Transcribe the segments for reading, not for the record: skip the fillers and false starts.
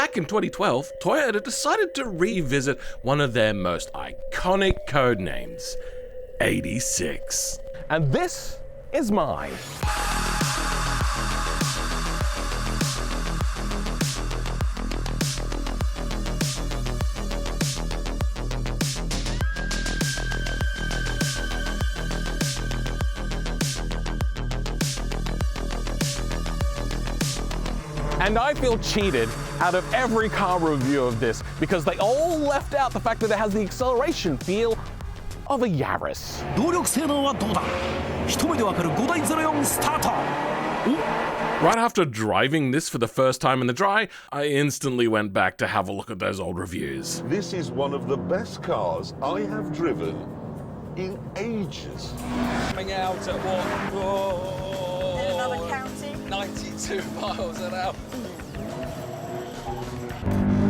back in 2012, Toyota decided to revisit one of their most iconic code names, 86. And this is mine. And I feel cheated out of every car review of this because they all left out the fact that it has the acceleration feel of a Yaris. 動力性能はどうだ。一目でわかる5.04スタート。Right after driving this for the first time in the dry, I instantly went back to have a look at those old reviews. This is one of the best cars I have driven in ages. Coming out at what? Whoa. In another county. 92 miles an hour.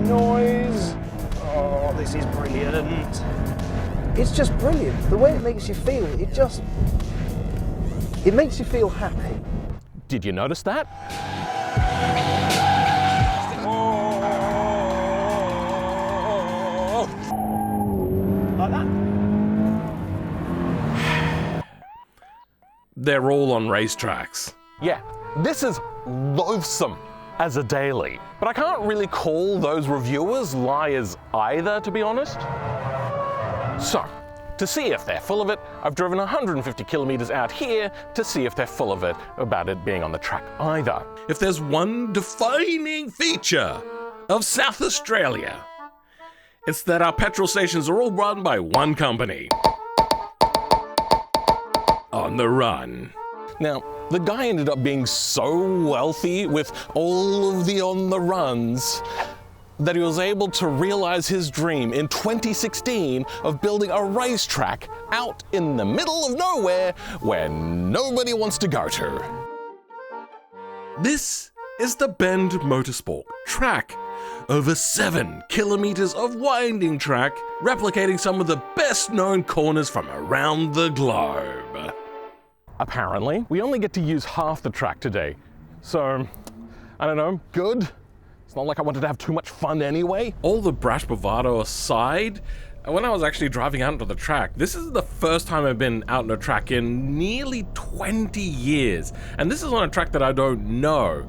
Noise. Oh, this is brilliant. It's just brilliant. The way it makes you feel, it makes you feel happy. Did you notice that? Like that. They're all on racetracks. Yeah, this is loathsome as a daily. But I can't really call those reviewers liars either, to be honest. So, to see if they're full of it, I've driven 150 kilometers out here to see if they're full of it about it being on the track either. If there's one defining feature of South Australia, it's that our petrol stations are all run by one company. On the Run. Now, the guy ended up being so wealthy with all of the on the runs that he was able to realize his dream in 2016 of building a racetrack out in the middle of nowhere where nobody wants to go to. This is the Bend Motorsport track. Over 7 kilometers of winding track, replicating some of the best known corners from around the globe. Apparently, we only get to use half the track today. So, I don't know, good? It's not like I wanted to have too much fun anyway. All the brash bravado aside, when I was actually driving out onto the track, this is the first time I've been out on a track in nearly 20 years. And this is on a track that I don't know.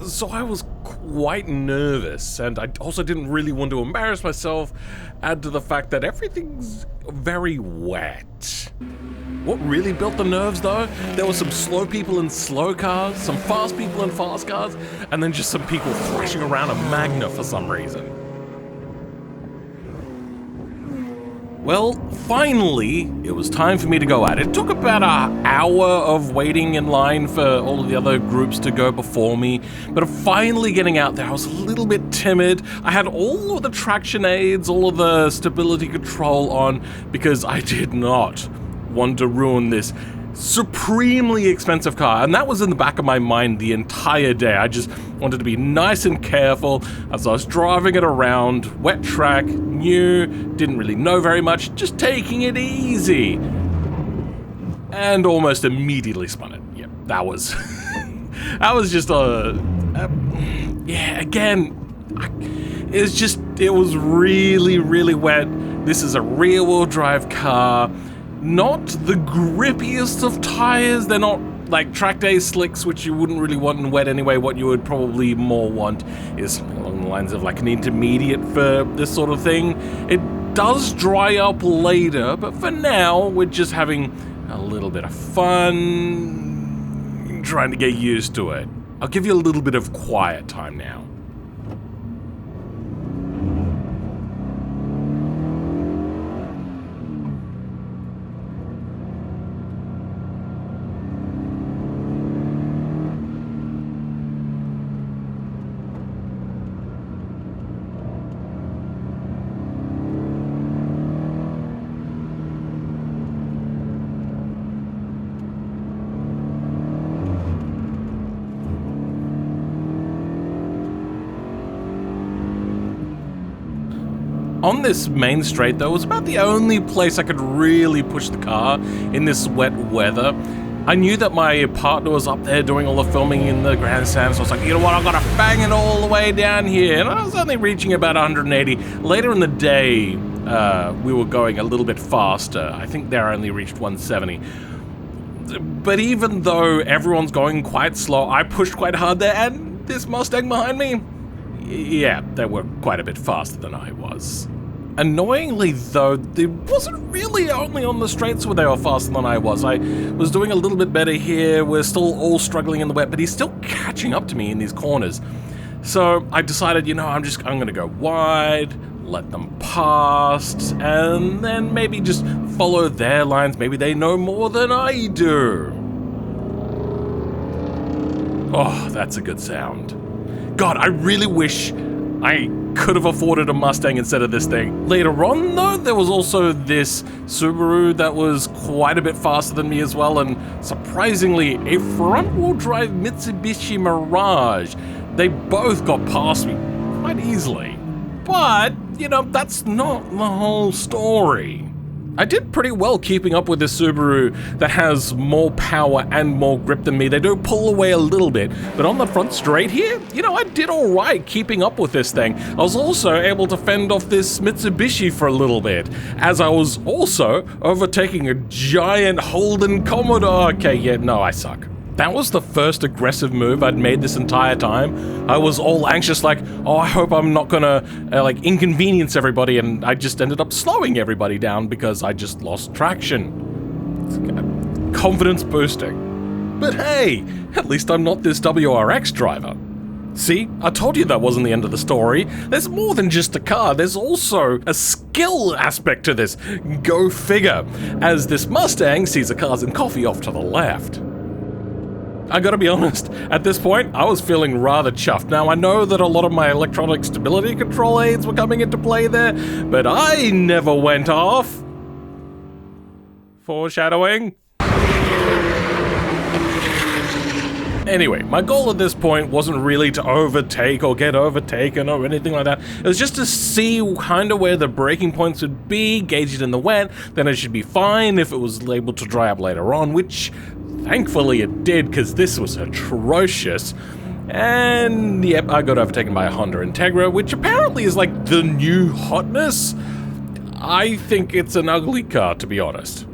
So I was quite nervous, and I also didn't really want to embarrass myself, add to the fact that everything's very wet. What really built the nerves though, there were some slow people in slow cars, some fast people in fast cars, and then just some people thrashing around a Magna for some reason. Well, finally, it was time for me to go out. It took about an hour of waiting in line for all of the other groups to go before me, but finally getting out there, I was a little bit timid. I had all of the traction aids, all of the stability control on, because I did not want to ruin this supremely expensive car, and that was in the back of my mind the entire day. I just wanted to be nice and careful as I was driving it around, wet track, new, didn't really know very much, just taking it easy. And almost immediately spun it. Yep, that was that was just yeah, again, it was really, really wet. This is a rear-wheel drive car. Not the grippiest of tires. They're not like track day slicks, which you wouldn't really want in wet anyway. What you would probably more want is something along the lines of like an intermediate for this sort of thing. It does dry up later, but for now, we're just having a little bit of fun, trying to get used to it. I'll give you a little bit of quiet time now. On this main straight though, was about the only place I could really push the car in this wet weather. I knew that my partner was up there doing all the filming in the grandstand, so I was like, you know what, I've got to bang it all the way down here. And I was only reaching about 180. Later in the day, we were going a little bit faster. I think there I only reached 170. But even though everyone's going quite slow, I pushed quite hard there, and this Mustang behind me, yeah, they were quite a bit faster than I was. Annoyingly though, it wasn't really only on the straights where they were faster than I was. I was doing a little bit better here. We're still all struggling in the wet, but he's still catching up to me in these corners. So I decided, you know, I'm gonna go wide, let them pass, and then maybe just follow their lines. Maybe they know more than I do. Oh, that's a good sound. God, I really wish I could have afforded a Mustang instead of this thing. Later on, though, there was also this Subaru that was quite a bit faster than me as well, and surprisingly, a front-wheel drive Mitsubishi Mirage. They both got past me quite easily. But, you know, that's not the whole story. I did pretty well keeping up with this Subaru that has more power and more grip than me. They do pull away a little bit, but on the front straight here, you know, I did all right keeping up with this thing. I was also able to fend off this Mitsubishi for a little bit, as I was also overtaking a giant Holden Commodore. Okay, yeah, no, I suck. That was the first aggressive move I'd made this entire time. I was all anxious, like, oh, I hope I'm not gonna, like, inconvenience everybody, and I just ended up slowing everybody down because I just lost traction. Confidence boosting. But hey, at least I'm not this WRX driver. See, I told you that wasn't the end of the story. There's more than just a car, there's also a skill aspect to this. Go figure, as this Mustang sees a Cars and Coffee off to the left. I gotta be honest, at this point, I was feeling rather chuffed. Now, I know that a lot of my electronic stability control aids were coming into play there, but I never went off. Foreshadowing. Anyway, my goal at this point wasn't really to overtake or get overtaken or anything like that. It was just to see kind of where the braking points would be, gauge it in the wet, then it should be fine if it was able to dry up later on, which thankfully it did, because this was atrocious. And yep, I got overtaken by a Honda Integra, which apparently is like the new hotness. I think it's an ugly car, to be honest.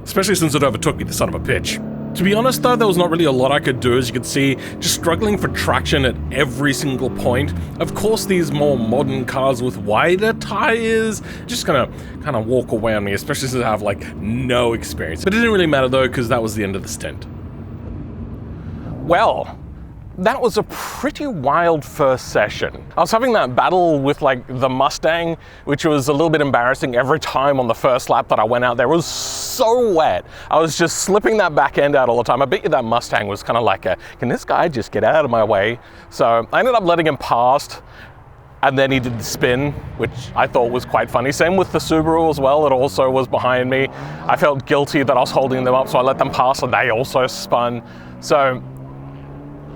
Especially since it overtook me, the son of a bitch. To be honest though, there was not really a lot I could do, as you can see, just struggling for traction at every single point. Of course, these more modern cars with wider tires just gonna kind of walk away on me, especially since I have like no experience. But it didn't really matter though, because that was the end of the stint. Well, that was a pretty wild first session. I was having that battle with like the Mustang, which was a little bit embarrassing every time on the first lap that I went out there. It was so wet. I was just slipping that back end out all the time. I bet you that Mustang was kind of like can this guy just get out of my way? So I ended up letting him pass, and then he did the spin, which I thought was quite funny. Same with the Subaru as well, it also was behind me. I felt guilty that I was holding them up, so I let them pass and they also spun. So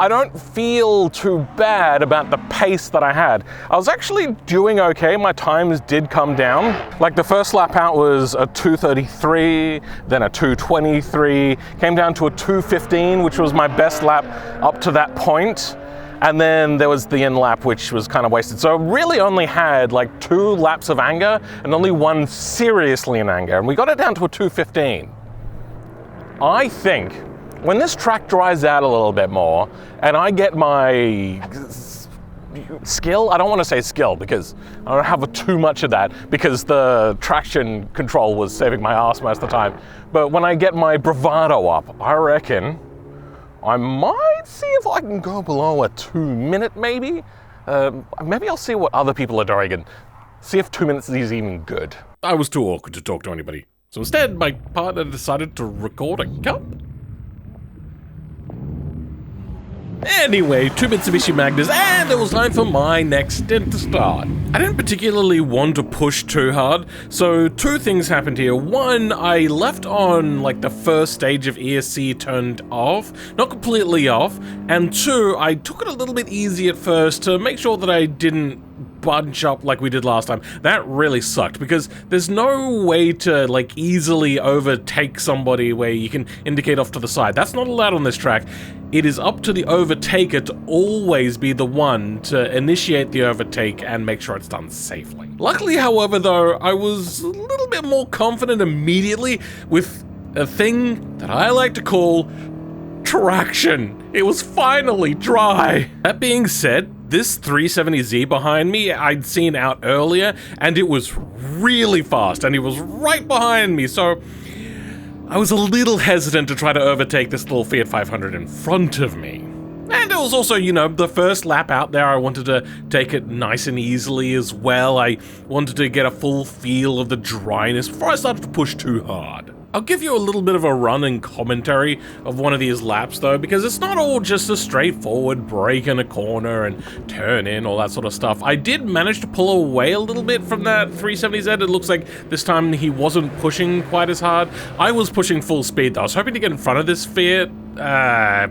I don't feel too bad about the pace that I had. I was actually doing okay, my times did come down. Like the first lap out was a 2:33, then a 2:23, came down to a 2:15, which was my best lap up to that point. And then there was the end lap, which was kind of wasted. So I really only had like 2 laps of anger and only 1 seriously in anger. And we got it down to a 2:15. I think when this track dries out a little bit more and I get my skill, I don't want to say skill because I don't have too much of that because the traction control was saving my ass most of the time. But when I get my bravado up, I reckon I might see if I can go below a 2 minute maybe. Maybe I'll see what other people are doing and see if 2 minutes is even good. I was too awkward to talk to anybody. So instead, my partner decided to record a cup. Anyway, 2 Mitsubishi Magnas, and it was time for my next stint to start. I didn't particularly want to push too hard, so 2 things happened here. 1, I left on like the first stage of ESC turned off, not completely off, and 2, I took it a little bit easy at first to make sure that I didn't bunch up like we did last time. That really sucked because there's no way to like easily overtake somebody where you can indicate off to the side. That's not allowed on this track. It is up to the overtaker to always be the one to initiate the overtake and make sure it's done safely. Luckily, however, though, I was a little bit more confident immediately with a thing that I like to call traction. It was finally dry. That being said, this 370Z behind me I'd seen out earlier, and it was really fast, and it was right behind me, so I was a little hesitant to try to overtake this little Fiat 500 in front of me. And it was also, you know, the first lap out there, I wanted to take it nice and easily as well. I wanted to get a full feel of the dryness before I started to push too hard. I'll give you a little bit of a run and commentary of one of these laps though, because it's not all just a straightforward brake in a corner and turn in, all that sort of stuff. I did manage to pull away a little bit from that 370Z. It looks like this time he wasn't pushing quite as hard. I was pushing full speed though. I was hoping to get in front of this Fiat,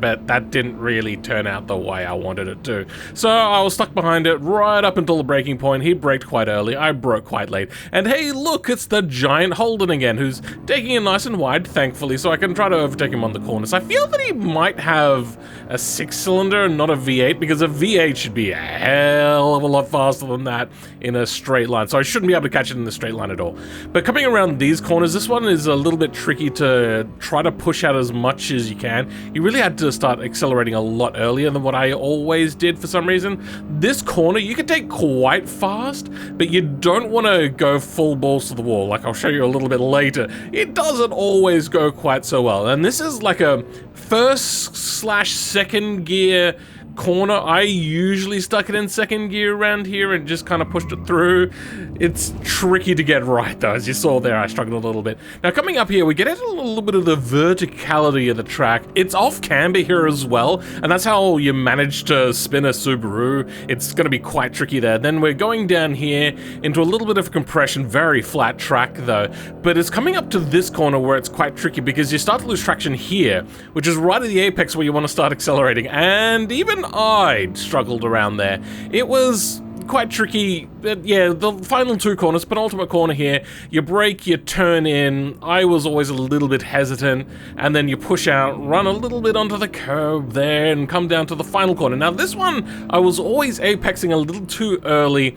but that didn't really turn out the way I wanted it to. So I was stuck behind it right up until the braking point. He braked quite early, I broke quite late. And hey, look, it's the giant Holden again, who's taking it nice and wide, thankfully, so I can try to overtake him on the corners. I feel that he might have a 6-cylinder and not a V8, because a V8 should be a hell of a lot faster than that in a straight line, so I shouldn't be able to catch it in the straight line at all. But coming around these corners, this one is a little bit tricky to try to push out as much as you can. You really had to start accelerating a lot earlier than what I always did for some reason. This corner you can take quite fast, but you don't want to go full balls to the wall, like I'll show you a little bit later. It doesn't always go quite so well, and this is like a first/second gear corner. I usually stuck it in second gear around here and just kind of pushed it through. It's tricky to get right though, as you saw there. I struggled a little bit. Now coming up here, we get into a little bit of the verticality of the track. It's off camber here as well, and that's how you manage to spin a Subaru. It's going to be quite tricky there. Then we're going down here into a little bit of compression, very flat track though, but it's coming up to this corner where it's quite tricky because you start to lose traction here, which is right at the apex where you want to start accelerating, and even I struggled around there. It was quite tricky. Yeah, the final two corners, penultimate corner here, you brake, you turn in. I was always a little bit hesitant, and then you push out, run a little bit onto the curb there, and come down to the final corner. Now this one, I was always apexing a little too early,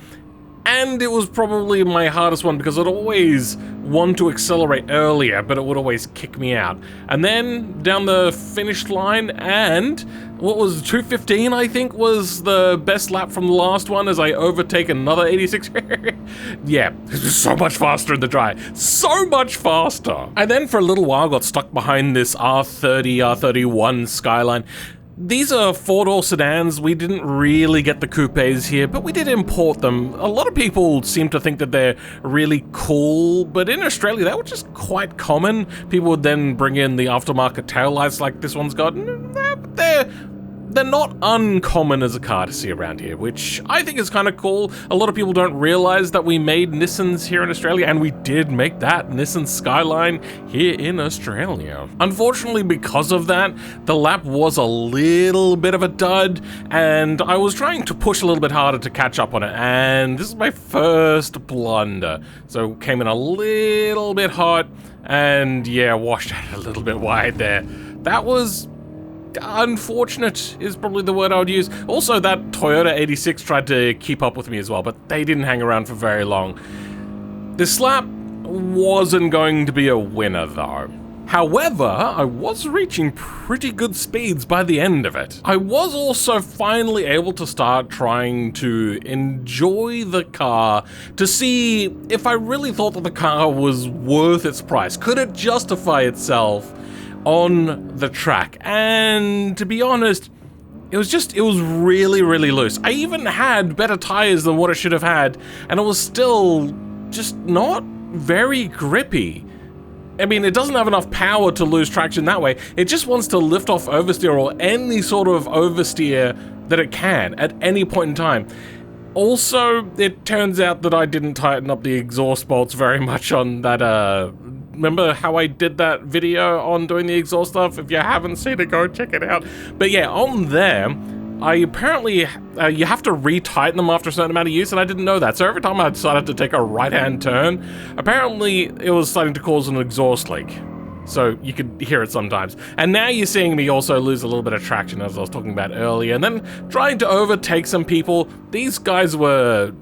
and it was probably my hardest one because I'd always want to accelerate earlier, but it would always kick me out. And then down the finish line, and what was 2:15, I think, was the best lap from the last one as I overtake another 86. Yeah, so much faster in the dry. So much faster. And then for a little while got stuck behind this R30, R31 Skyline. These are four-door sedans. We didn't really get the coupes here, but we did import them. A lot of people seem to think that they're really cool, but in Australia, they were just quite common. People would then bring in the aftermarket taillights like this one's got. They're not uncommon as a car to see around here, which I think is kind of cool. A lot of people don't realize that we made Nissans here in Australia, and we did make that Nissan Skyline here in Australia. Unfortunately, because of that, the lap was a little bit of a dud, and I was trying to push a little bit harder to catch up on it, and this is my first blunder. So came in a little bit hot, and yeah, washed out a little bit wide there. That was unfortunate is probably the word I would use. Also, that Toyota 86 tried to keep up with me as well, but they didn't hang around for very long. This lap wasn't going to be a winner though. However, I was reaching pretty good speeds by the end of it. I was also finally able to start trying to enjoy the car to see if I really thought that the car was worth its price. Could it justify itself on the track? And to be honest, it was really, really loose. I even had better tires than what it should have had, and it was still just not very grippy. I mean, it doesn't have enough power to lose traction that way. It just wants to lift off oversteer or any sort of oversteer that it can at any point in time. Also, it turns out that I didn't tighten up the exhaust bolts very much on that, remember how I did that video on doing the exhaust stuff? If you haven't seen it, go check it out. But yeah, on there, I apparently, you have to retighten them after a certain amount of use, and I didn't know that. So every time I decided to take a right-hand turn, apparently it was starting to cause an exhaust leak. So you could hear it sometimes. And now you're seeing me also lose a little bit of traction, as I was talking about earlier, and then trying to overtake some people. These guys were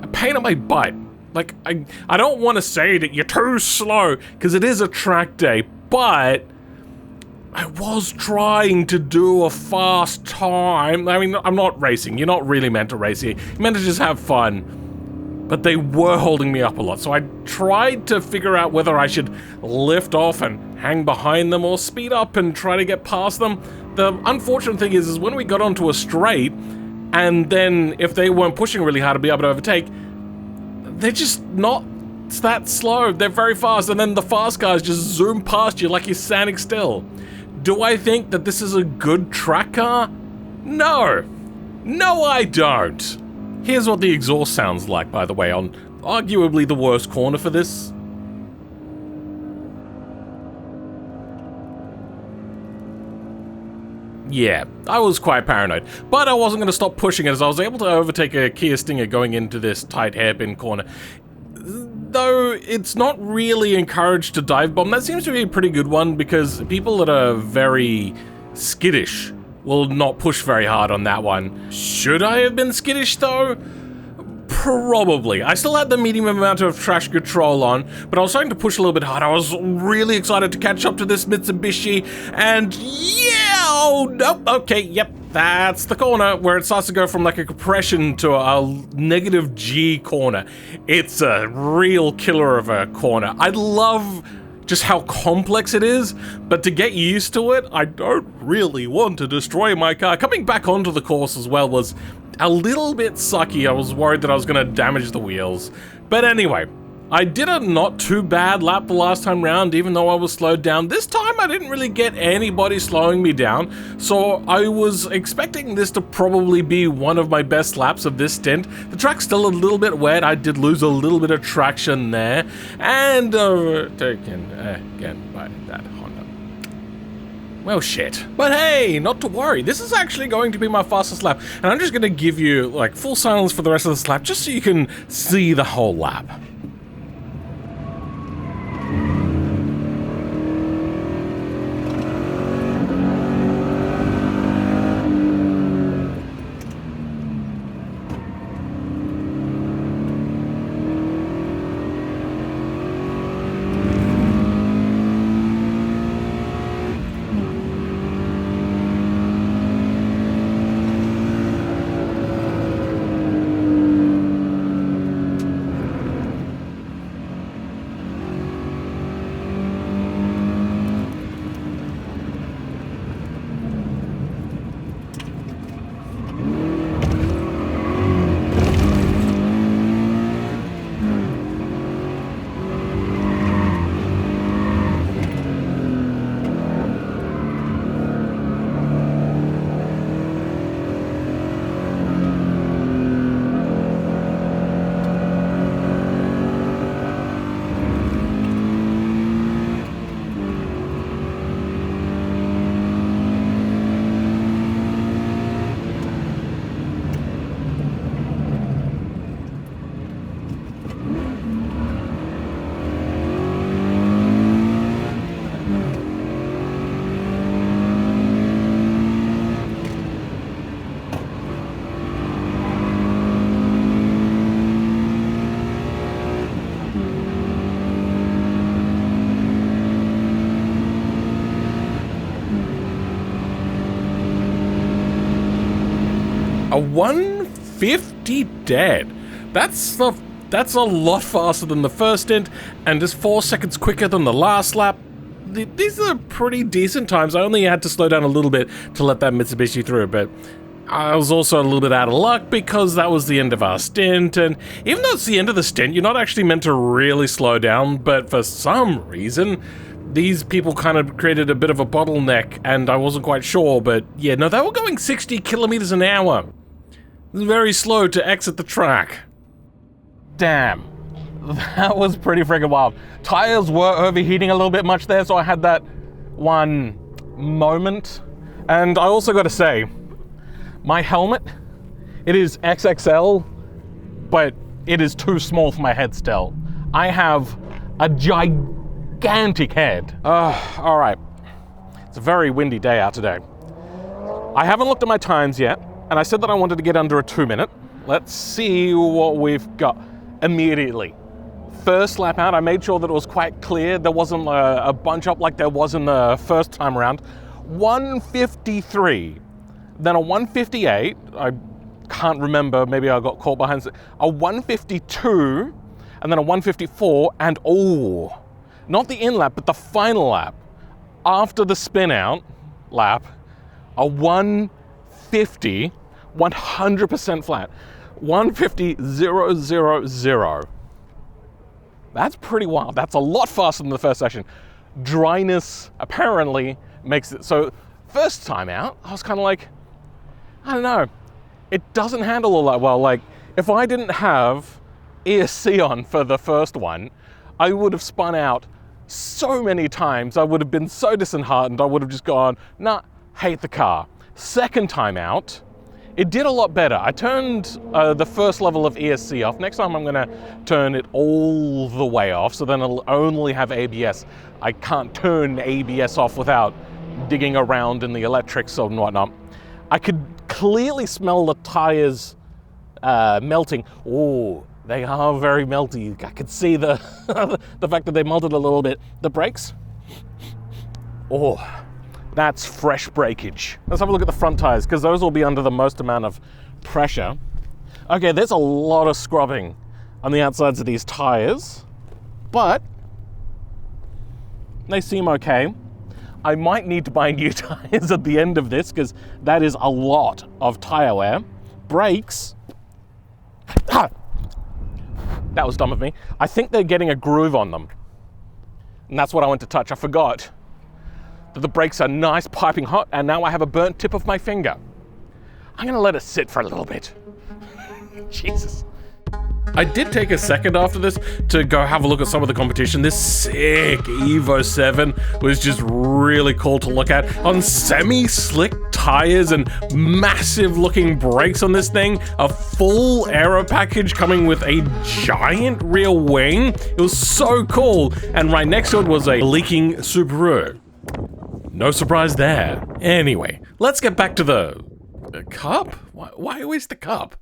a pain in my butt. Like, I don't want to say that you're too slow, because it is a track day, but I was trying to do a fast time. I mean, I'm not racing. You're not really meant to race here. You're meant to just have fun. But they were holding me up a lot, so I tried to figure out whether I should lift off and hang behind them or speed up and try to get past them. The unfortunate thing is when we got onto a straight, and then if they weren't pushing really hard to be able to overtake, they're just not that slow. They're very fast, and then the fast cars just zoom past you like you're standing still. Do I think that this is a good track car? No. No, I don't. Here's what the exhaust sounds like, by the way, on arguably the worst corner for this. Yeah, I was quite paranoid, but I wasn't going to stop pushing it as I was able to overtake a Kia Stinger going into this tight hairpin corner. Though it's not really encouraged to dive bomb, that seems to be a pretty good one because people that are very skittish will not push very hard on that one. Should I have been skittish though? Probably. I still had the medium amount of traction control on, but I was starting to push a little bit hard. I was really excited to catch up to this Mitsubishi, and yeah, oh, nope, okay, yep, that's the corner where it starts to go from like a compression to a negative G corner. It's a real killer of a corner. I love just how complex it is, but to get used to it, I don't really want to destroy my car. Coming back onto the course as well was a little bit sucky. I was worried that I was going to damage the wheels. But anyway, I did a not too bad lap the last time round, even though I was slowed down. This time I didn't really get anybody slowing me down, so I was expecting this to probably be one of my best laps of this stint. The track's still a little bit wet. I did lose a little bit of traction there, and taken again by that Honda. Well, shit. But hey, not to worry. This is actually going to be my fastest lap, and I'm just going to give you like full silence for the rest of this lap, just so you can see the whole lap. A 150 dead. That's a lot faster than the first stint, and just 4 seconds quicker than the last lap. These are pretty decent times. I only had to slow down a little bit to let that Mitsubishi through, but I was also a little bit out of luck because that was the end of our stint, and even though it's the end of the stint, you're not actually meant to really slow down, but for some reason, these people kind of created a bit of a bottleneck, and I wasn't quite sure, but yeah, no, they were going 60 kilometers an hour. It was very slow to exit the track. Damn. That was pretty friggin' wild. Tires were overheating a little bit much there, so I had that one moment And I also got to say, my helmet, it is XXL, but it is too small for my head still. I have a gigantic head. All right. It's a very windy day out today. I haven't looked at my times yet, and I said that I wanted to get under a 2-minute. Let's see what we've got immediately. First lap out, I made sure that it was quite clear. There wasn't a bunch up like there was in the first time around. 153, then a 158. I can't remember, maybe I got caught behind a 152, and then a 154, and oh, not the in lap, but the final lap. After the spin out lap, a 150, 100% flat, 150.000. That's pretty wild. That's a lot faster than the first session. Dryness apparently makes it so. First time out, I was kind of like, I don't know. It doesn't handle all that well. Like, if I didn't have ESC on for the first one, I would have spun out so many times. I would have been so disheartened. I would have just gone, nah, hate the car. Second time out, it did a lot better. I turned the first level of ESC off. Next time I'm gonna turn it all the way off, so then it'll only have ABS. I can't turn ABS off without digging around in the electrics and whatnot. I could clearly smell the tires melting. Oh, they are very melty. I could see the the fact that they melted a little bit. The brakes, oh, that's fresh breakage. Let's have a look at the front tires, because those will be under the most amount of pressure. Okay, there's a lot of scrubbing on the outsides of these tires, but they seem okay. I might need to buy new tires at the end of this, because that is a lot of tire wear. Brakes, that was dumb of me. I think they're getting a groove on them, and that's what I went to touch. I forgot that the brakes are nice, piping hot, and now I have a burnt tip of my finger. I'm gonna let it sit for a little bit. Jesus. I did take a second after this to go have a look at some of the competition. This sick Evo 7 was just really cool to look at. On semi-slick tires and massive looking brakes on this thing, a full aero package coming with a giant rear wing. It was so cool. And right next to it was a leaking Subaru. No surprise there. Anyway, let's get back to the cup? Why always the cup?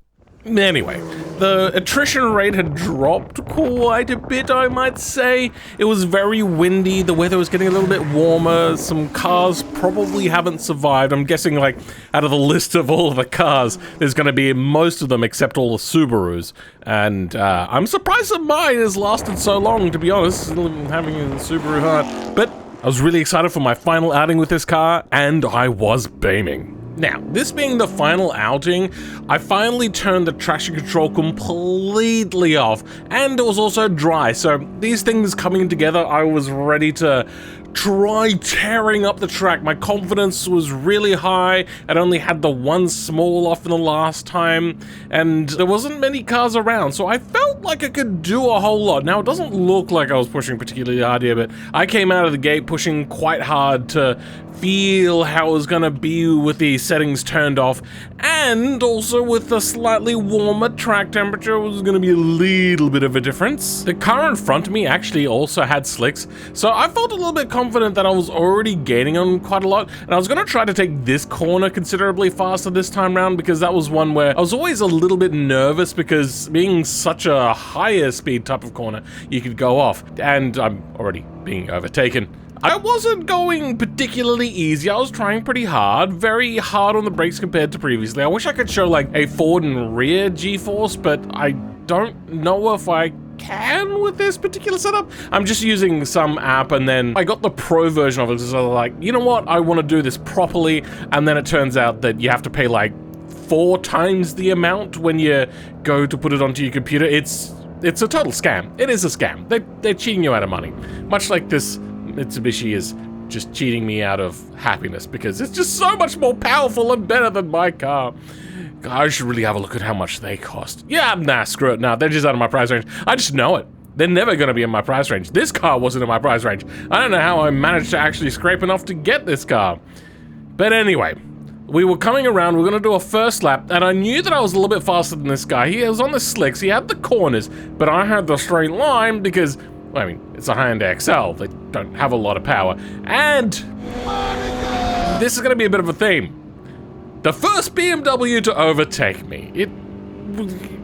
Anyway, the attrition rate had dropped quite a bit, I might say. It was very windy, the weather was getting a little bit warmer, some cars probably haven't survived. I'm guessing, like, out of the list of all of the cars, there's gonna be most of them except all the Subarus. And I'm surprised that mine has lasted so long, to be honest, having a Subaru heart. But I was really excited for my final outing with this car, and I was beaming. Now, this being the final outing, I finally turned the traction control completely off, and it was also dry, so these things coming together, I was ready to try tearing up the track. My confidence was really high. I'd only had the one small off in the last time, and there wasn't many cars around, so I felt like I could do a whole lot. Now, it doesn't look like I was pushing particularly hard here, but I came out of the gate pushing quite hard to feel how it was gonna be with the settings turned off, and also with the slightly warmer track temperature was gonna be a little bit of a difference. The car in front of me actually also had slicks, so I felt a little bit confident that I was already gaining on quite a lot, and I was gonna try to take this corner considerably faster this time round, because that was one where I was always a little bit nervous, because being such a higher speed type of corner, you could go off, and I'm already being overtaken. I wasn't going particularly easy. I was trying pretty hard, very hard on the brakes compared to previously. I wish I could show like a forward and rear G-force, but I don't know if I can with this particular setup. I'm just using some app, and then I got the pro version of it, so I was like, you know what, I want to do this properly, and then it turns out that you have to pay like 4 times the amount when you go to put it onto your computer. It's a total scam. It is a scam. They're cheating you out of money, much like this Mitsubishi is just cheating me out of happiness, because it's just so much more powerful and better than my car. God, I should really have a look at how much they cost. Yeah, nah, screw it. Nah, they're just out of my price range. I just know it. They're never going to be in my price range. This car wasn't in my price range. I don't know how I managed to actually scrape enough to get this car. But anyway, we were coming around, we were gonna do a first lap, and I knew that I was a little bit faster than this guy. He was on the slicks, he had the corners, but I had the straight line because, I mean, it's a Hyundai XL, they don't have a lot of power. And this is gonna be a bit of a theme. The first BMW to overtake me,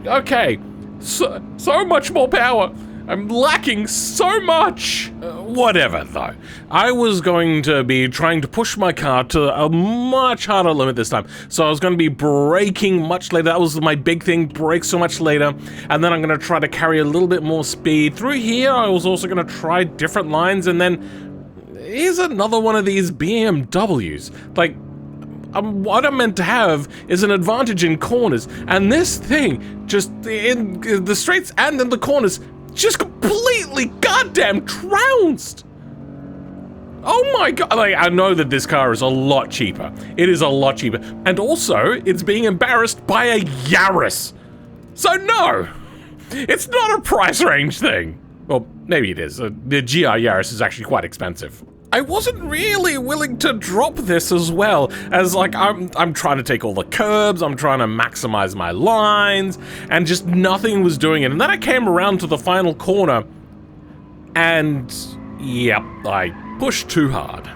okay, so much more power. I'm lacking so much. Whatever, though. I was going to be trying to push my car to a much harder limit this time. So I was going to be braking much later. That was my big thing, brake so much later. And then I'm going to try to carry a little bit more speed. Through here, I was also going to try different lines. And then here's another one of these BMWs. Like, what I'm meant to have is an advantage in corners. And this thing, just in the straights and in the corners, just completely goddamn trounced. Oh my god, like, I know that this car is a lot cheaper. It is a lot cheaper. And also, it's being embarrassed by a Yaris. So no, it's not a price range thing. Well, maybe it is. The GR Yaris is actually quite expensive. I wasn't really willing to drop this as well, as like I'm trying to take all the curbs, I'm trying to maximize my lines, and just nothing was doing it. And then I came around to the final corner, and yep, I pushed too hard.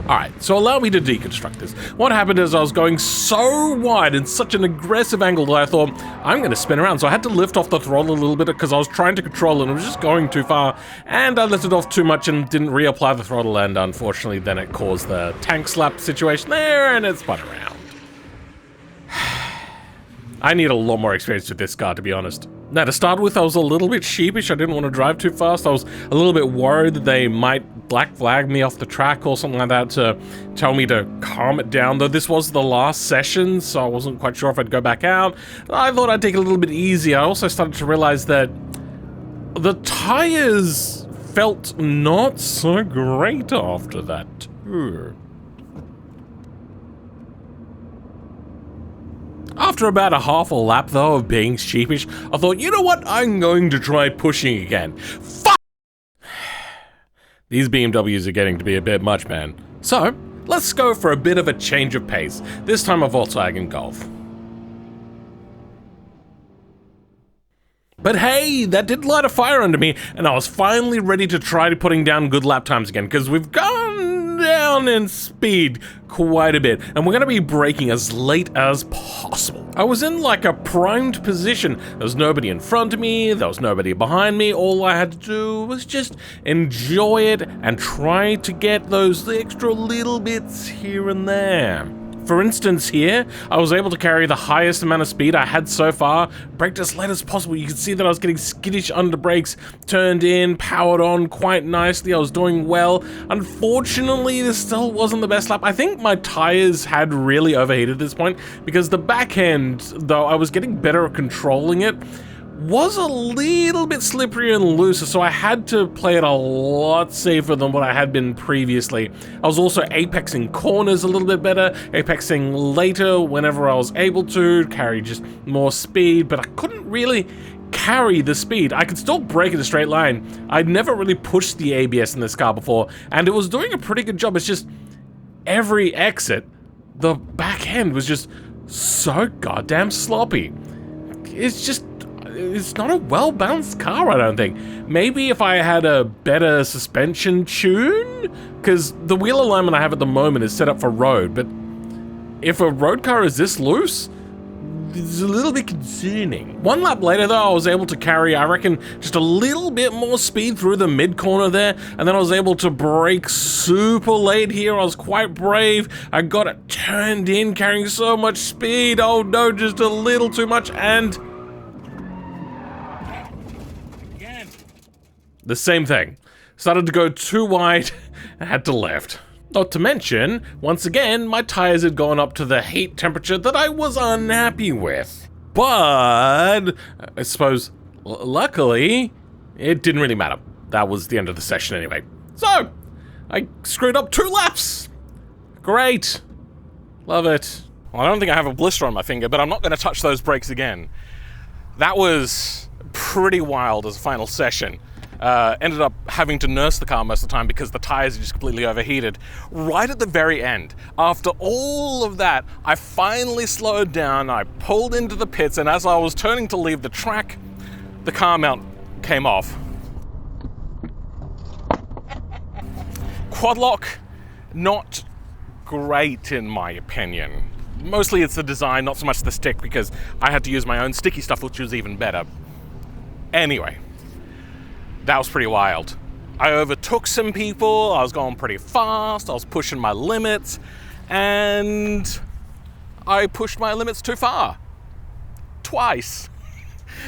Alright, so allow me to deconstruct this. What happened is I was going so wide in such an aggressive angle that I thought, I'm going to spin around. So I had to lift off the throttle a little bit because I was trying to control it and it was just going too far. And I lifted off too much and didn't reapply the throttle, and unfortunately then it caused the tank slap situation there and it spun around. I need a lot more experience with this car, to be honest. Now, to start with, I was a little bit sheepish. I didn't want to drive too fast. I was a little bit worried that they might black flag me off the track or something like that to tell me to calm it down, though this was the last session, so I wasn't quite sure if I'd go back out. I thought I'd take it a little bit easy. I also started to realize that the tires felt not so great after that, too. After about a half a lap, though, of being sheepish, I thought, you know what, I'm going to try pushing again. Fuck! These BMWs are getting to be a bit much, man. So, let's go for a bit of a change of pace. This time a Volkswagen Golf. But hey, that did light a fire under me, and I was finally ready to try putting down good lap times again, because we've gone down in speed quite a bit, and we're going to be braking as late as possible. I was in like a primed position. There was nobody in front of me, there was nobody behind me. All I had to do was just enjoy it and try to get those extra little bits here and there. For instance here, I was able to carry the highest amount of speed I had so far, braked as late as possible. You can see that I was getting skittish under brakes, turned in, powered on quite nicely. I was doing well. Unfortunately, this still wasn't the best lap. I think my tires had really overheated at this point because the back end, though I was getting better at controlling it, was a little bit slippery and looser, so I had to play it a lot safer than what I had been previously. I was also apexing corners a little bit better, apexing later whenever I was able to, carry just more speed, but I couldn't really carry the speed. I could still brake in a straight line. I'd never really pushed the ABS in this car before, and it was doing a pretty good job. It's just every exit, the back end was just so goddamn sloppy. It's not a well-balanced car, I don't think. Maybe if I had a better suspension tune? Because the wheel alignment I have at the moment is set up for road, but if a road car is this loose, it's a little bit concerning. One lap later, though, I was able to carry, I reckon, just a little bit more speed through the mid-corner there, and then I was able to brake super late here. I was quite brave. I got it turned in, carrying so much speed. Oh no, just a little too much, and the same thing. Started to go too wide and had to left. Not to mention, once again, my tires had gone up to the heat temperature that I was unhappy with. But I suppose, luckily, it didn't really matter. That was the end of the session anyway. So, I screwed up 2 laps. Great. Love it. Well, I don't think I have a blister on my finger, but I'm not going to touch those brakes again. That was pretty wild as a final session. Ended up having to nurse the car most of the time because the tires are just completely overheated. Right at the very end, after all of that, I finally slowed down, I pulled into the pits, and as I was turning to leave the track, the car mount came off. Quad lock, not great in my opinion. Mostly it's the design, not so much the stick, because I had to use my own sticky stuff, which was even better. Anyway, that was pretty wild. I overtook some people, I was going pretty fast, I was pushing my limits, and I pushed my limits too far. Twice.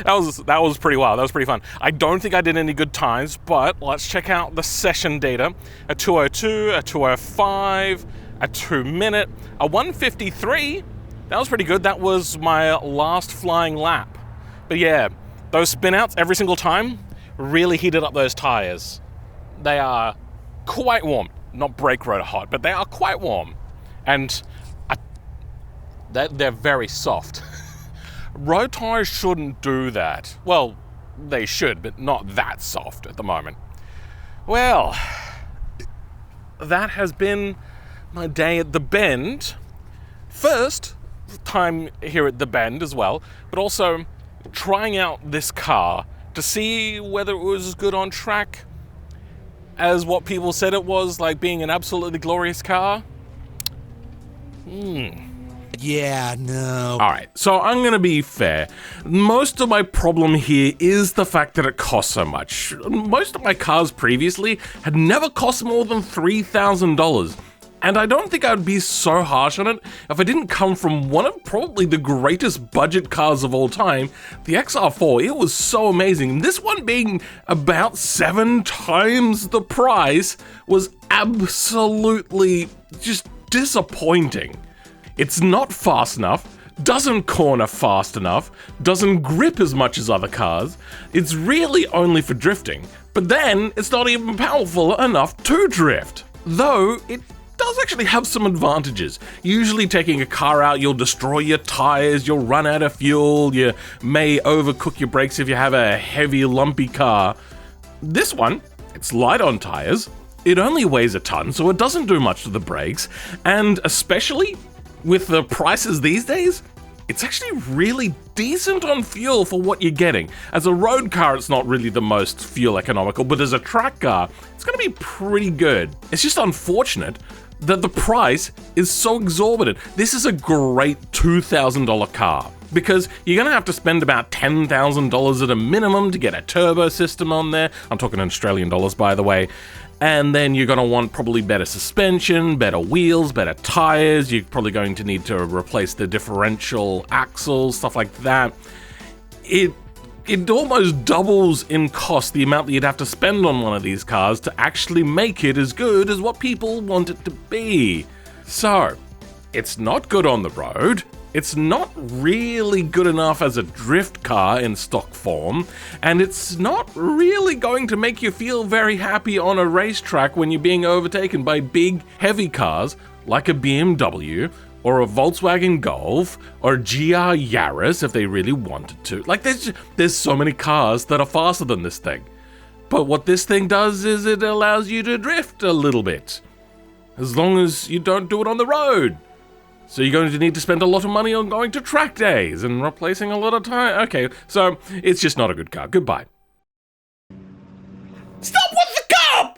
That was pretty wild, that was pretty fun. I don't think I did any good times, but let's check out the session data. A 2:02, a 2:05, a 2 minute, a 1:53. That was pretty good. That was my last flying lap. But yeah, those spin outs every single time really heated up those tires. They are quite warm. Not brake rotor hot, but they are quite warm. And they're very soft. Road tires shouldn't do that. Well, they should, but not that soft at the moment. Well, that has been my day at the Bend. First time here at the Bend as well, but also trying out this car to see whether it was as good on track as what people said it was, like being an absolutely glorious car. Yeah, no. All right, so I'm gonna be fair. Most of my problem here is the fact that it costs so much. Most of my cars previously had never cost more than $3,000. And I don't think I'd be so harsh on it if I didn't come from one of probably the greatest budget cars of all time, the XR4. It was so amazing. This one being about 7 times the price was absolutely just disappointing. It's not fast enough, doesn't corner fast enough, doesn't grip as much as other cars. It's really only for drifting, but then it's not even powerful enough to drift. Though it does actually have some advantages. Usually taking a car out, you'll destroy your tires, you'll run out of fuel, you may overcook your brakes if you have a heavy, lumpy car. This one, it's light on tires, it only weighs a ton, so it doesn't do much to the brakes, and especially with the prices these days, it's actually really decent on fuel for what you're getting. As a road car, it's not really the most fuel economical, but as a track car, it's gonna be pretty good. It's just unfortunate that the price is so exorbitant. This is a great $2,000 car because you're gonna have to spend about $10,000 at a minimum to get a turbo system on there. I'm talking in Australian dollars, by the way. And then you're going to want probably better suspension, better wheels, better tires. You're probably going to need to replace the differential axles, stuff like that. It almost doubles in cost the amount that you'd have to spend on one of these cars to actually make it as good as what people want it to be. So, it's not good on the road. It's not really good enough as a drift car in stock form, and it's not really going to make you feel very happy on a racetrack when you're being overtaken by big, heavy cars like a BMW or a Volkswagen Golf or a GR Yaris if they really wanted to. Like, there's so many cars that are faster than this thing. But what this thing does is it allows you to drift a little bit, as long as you don't do it on the road. So you're going to need to spend a lot of money on going to track days and replacing a lot of time. Okay, so it's just not a good car. Goodbye.